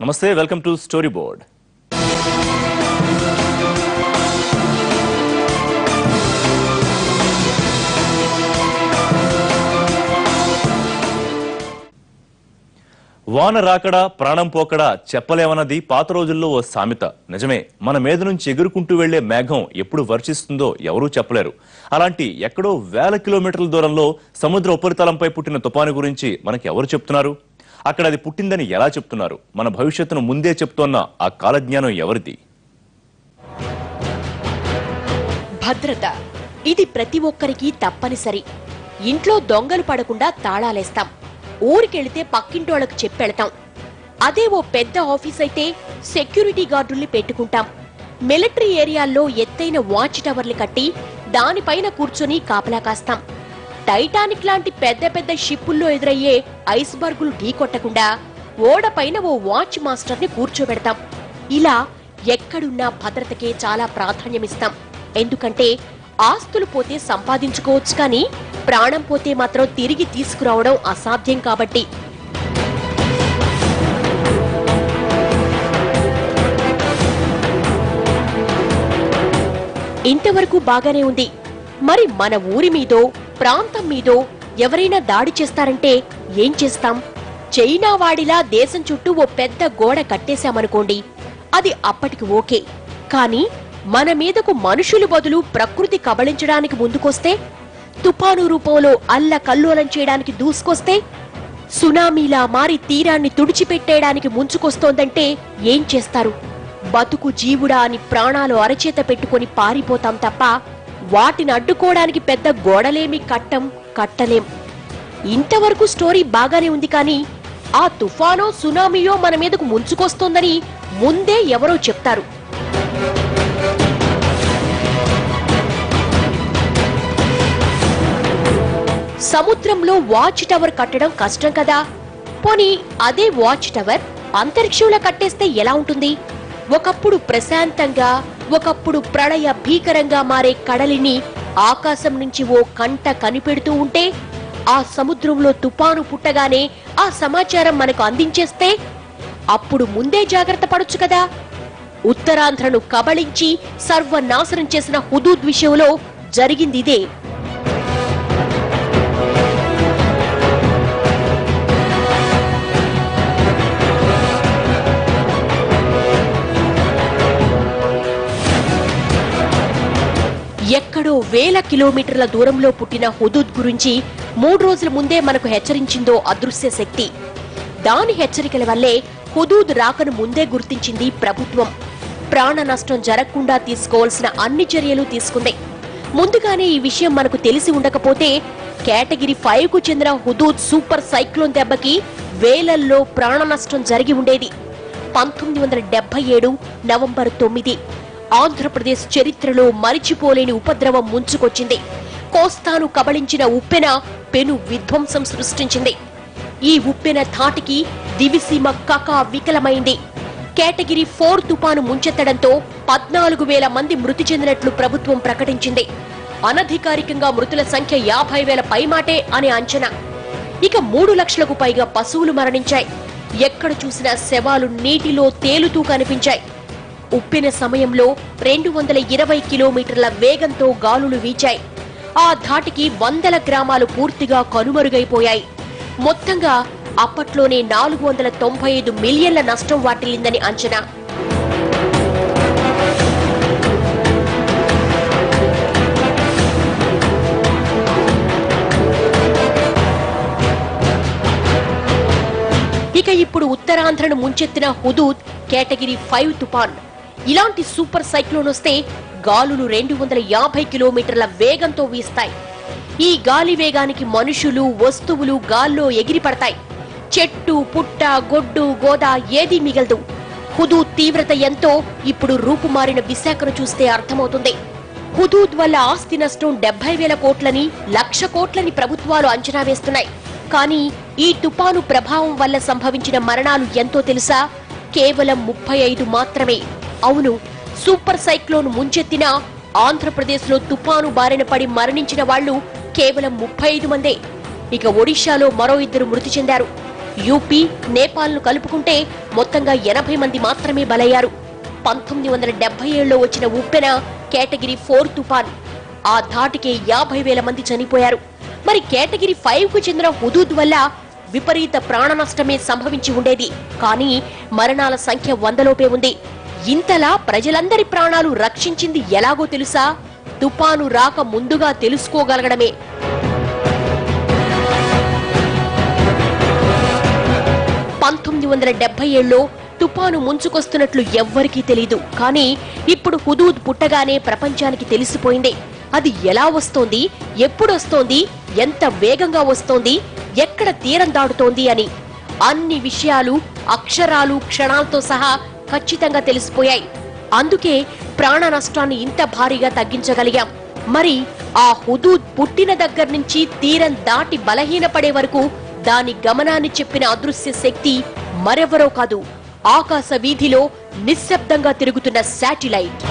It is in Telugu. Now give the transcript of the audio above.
నమస్తే, వెల్కమ్ టు స్టోరీ బోర్డ్. వాన రాకడా ప్రాణం పోకడా చెప్పలేమన్నది పాత రోజుల్లో ఓ సామెత. నిజమే, మన మీద నుంచి ఎగురుకుంటూ వెళ్లే మేఘం ఎప్పుడు వర్షిస్తుందో ఎవరూ చెప్పలేరు. అలాంటి ఎక్కడో వేల కిలోమీటర్ల దూరంలో సముద్ర ఉపరితలంపై పుట్టిన తుపాను గురించి మనకి ఎవరు చెప్తున్నారు? అక్కడ అది పుట్టిందని ఎలా చెప్తున్నారు? మన భవిష్యత్తును ముందే చెప్తోన్న ఆ కాలజ్ఞానం ఎవరిది? భద్రత ఇది ప్రతి ఒక్కరికి తప్పనిసరి. ఇంట్లో దొంగలు పడకుండా తాళాలేస్తాం, ఊరికెళ్తే పక్కింటోళ్లకు చెప్పెళ్తాం. అదే ఓ పెద్ద ఆఫీస్ అయితే సెక్యూరిటీ గార్డుల్ని పెట్టుకుంటాం. మిలిటరీ ఏరియాల్లో ఎత్తైన వాచ్ టవర్లు కట్టి దానిపైన కూర్చొని కాపలా కాస్తాం. టైటానిక్ లాంటి పెద్ద పెద్ద షిప్పుల్లో ఎదురయ్యే ఐస్బర్గులు ఢీకొట్టకుండా ఓడపైన ఓ వాచ్ మాస్టర్ని కూర్చోబెడతాం. ఇలా ఎక్కడున్నా భద్రతకే చాలా ప్రాధాన్యమిస్తాం. ఎందుకంటే ఆస్తులు పోతే సంపాదించుకోవచ్చు, కానీ ప్రాణం పోతే మాత్రం తిరిగి తీసుకురావడం అసాధ్యం కాబట్టి. ఇంతవరకు బాగానే ఉంది. మరి మన ఊరి మీదో ప్రాంతం మీదో ఎవరైనా దాడి చేస్తారంటే ఏం చేస్తాం? చైనా వాడిలా దేశం చుట్టూ ఓ పెద్ద గోడ కట్టేశామనుకోండి, అది అప్పటికి ఓకే. కానీ మన మీదకు మనుషులు బదులు ప్రకృతి కబళించడానికి ముందుకొస్తే, తుపాను రూపంలో అల్లకల్లోలం చేయడానికి దూసుకొస్తే, సునామీలా మారి తీరాన్ని తుడిచిపెట్టేయడానికి ముంచుకొస్తోందంటే ఏం చేస్తారు? బతుకు జీవుడా అని ప్రాణాలు అరచేత పెట్టుకుని పారిపోతాం తప్ప వాటిని అడ్డుకోవడానికి పెద్ద గోడలేమి కట్టలేం. ఇంతవరకు స్టోరీ బాగానే ఉంది, కానీ ఆ తుఫానో సునామీయో మన మీదకు ముంచుకొస్తోందని ముందే ఎవరో చెప్తారు. సముద్రంలో వాచ్ టవర్ కట్టడం కష్టం కదా. పోనీ అదే వాచ్ టవర్ అంతరిక్షంలో కట్టేస్తే ఎలా ఉంటుంది? ఒకప్పుడు ప్రశాంతంగా, ఒకప్పుడు ప్రళయ భీకరంగా మారే కడలిని ఆకాశం నుంచి ఓ కంట కనిపెడుతూ ఉంటే, ఆ సముద్రంలో తుపాను పుట్టగానే ఆ సమాచారం మనకు అందించేస్తే అప్పుడు ముందే జాగ్రత్త పడొచ్చు కదా. ఉత్తరాంధ్రను కబళించి సర్వనాశనం చేసిన హుదూద్ విషయంలో జరిగిందిదే. ఎక్కడో వేల కిలోమీటర్ల దూరంలో పుట్టిన హుదూద్ గురించి 3 రోజుల ముందే మనకు హెచ్చరించిందో అదృశ్య శక్తి. దాని హెచ్చరికల వల్లే హుదూద్ రాకను ముందే గుర్తించింది ప్రభుత్వం. ప్రాణ నష్టం జరగకుండా తీసుకోవాల్సిన అన్ని చర్యలు తీసుకుంది. ముందుగానే ఈ విషయం మనకు తెలిసి ఉండకపోతే కేటగిరీ 5కు చెందిన హుదూద్ సూపర్ సైక్లోన్ దెబ్బకి వేలల్లో ప్రాణ నష్టం జరిగి ఉండేది. 1977 నవంబర్ 9 ఆంధ్రప్రదేశ్ చరిత్రలో మరిచిపోలేని ఉపద్రవం ముంచుకొచ్చింది. కోస్తాను కబళించిన ఉప్పెన పెను విధ్వంసం సృష్టించింది. ఈ ఉప్పెన ధాటికి దివిసీమ కకా వికలమైంది. కేటగిరీ 4 తుపాను ముంచెత్తడంతో 14,000 మంది మృతి చెందినట్లు ప్రభుత్వం ప్రకటించింది. అనధికారికంగా మృతుల సంఖ్య 50,000 పైమాటే అనే అంచనా. ఇక 3 లక్షలకు పైగా పశువులు మరణించాయి. ఎక్కడ చూసినా శవాలు నీటిలో తేలుతూ కనిపించాయి. ఉప్పెన సమయంలో 220 కిలోమీటర్ల వేగంతో గాలులు వీచాయి. ఆ ధాటికి వందల గ్రామాలు పూర్తిగా కనుమరుగైపోయాయి. మొత్తంగా అప్పట్లోనే 495 మిలియన్ల నష్టం వాటిల్లిందని అంచనా. ఇక ఇప్పుడు ఉత్తరాంధ్రను ముంచెత్తిన హుదూద్ కేటగిరీ 5 తుపాన్. ఇలాంటి సూపర్ సైక్లోన్ వస్తే గాలులు 250 కిలోమీటర్ల వేగంతో వీస్తాయి. ఈ గాలి వేగానికి మనుషులు, వస్తువులు గాల్లో ఎగిరిపడతాయి. చెట్టు, పుట్ట, గొడ్డు, గోద ఏదీ మిగలదు. హుదూద్ తీవ్రత ఎంతో ఇప్పుడు రూపుమారిన విశాఖను చూస్తే అర్థమవుతుంది. హుదూద్ వల్ల ఆస్తి నష్టం 70,000 కోట్లని, 1,00,000 కోట్లని ప్రభుత్వాలు అంచనా వేస్తున్నాయి. కానీ ఈ తుపాను ప్రభావం వల్ల సంభవించిన మరణాలు ఎంతో తెలుసా? కేవలం 35 మాత్రమే. అవును, సూపర్ సైక్లోన్ ముంచెత్తిన ఆంధ్రప్రదేశ్లో తుపాను బారిన పడి మరణించిన వాళ్లు కేవలం 35 మందే. ఇక ఒడిశాలో మరో 2 మృతి చెందారు. యూపీ, నేపాల్ను కలుపుకుంటే మొత్తంగా 80 మంది మాత్రమే బలయ్యారు. 1977లో వచ్చిన ఉప్పెన కేటగిరీ 4 తుపాన్. ఆ ధాటికే 50,000 మంది చనిపోయారు. మరి కేటగిరీ 5కు చెందిన హుదూద్ వల్ల విపరీత ప్రాణ నష్టమే సంభవించి ఉండేది. కానీ మరణాల సంఖ్య 100లోపే ఉంది. ఇంతలా ప్రజలందరి ప్రాణాలు రక్షించింది ఎలాగో తెలుసా? తుపాను రాక ముందుగా తెలుసుకోగలగడమే. 1977లో తుపాను ముంచుకొస్తున్నట్లు ఎవ్వరికీ తెలీదు. కానీ ఇప్పుడు హుదూద్ పుట్టగానే ప్రపంచానికి తెలిసిపోయింది. అది ఎలా వస్తోంది, ఎప్పుడొస్తోంది, ఎంత వేగంగా వస్తోంది, ఎక్కడ తీరం దాటుతోంది అని. అన్ని విషయాలు అక్షరాలు క్షణాలతో సహా ఖచ్చితంగా తెలిసిపోయాయి. అందుకే ప్రాణ నష్టాన్ని ఇంత భారీగా తగ్గించగలిగాం. మరి ఆ హుదూద్ పుట్టిన దగ్గర నుంచి తీరం దాటి బలహీనపడే వరకు దాని గమనాన్ని చెప్పిన అదృశ్య శక్తి మరెవరో కాదు, ఆకాశ వీధిలో నిశ్శబ్దంగా తిరుగుతున్న శాటిలైట్.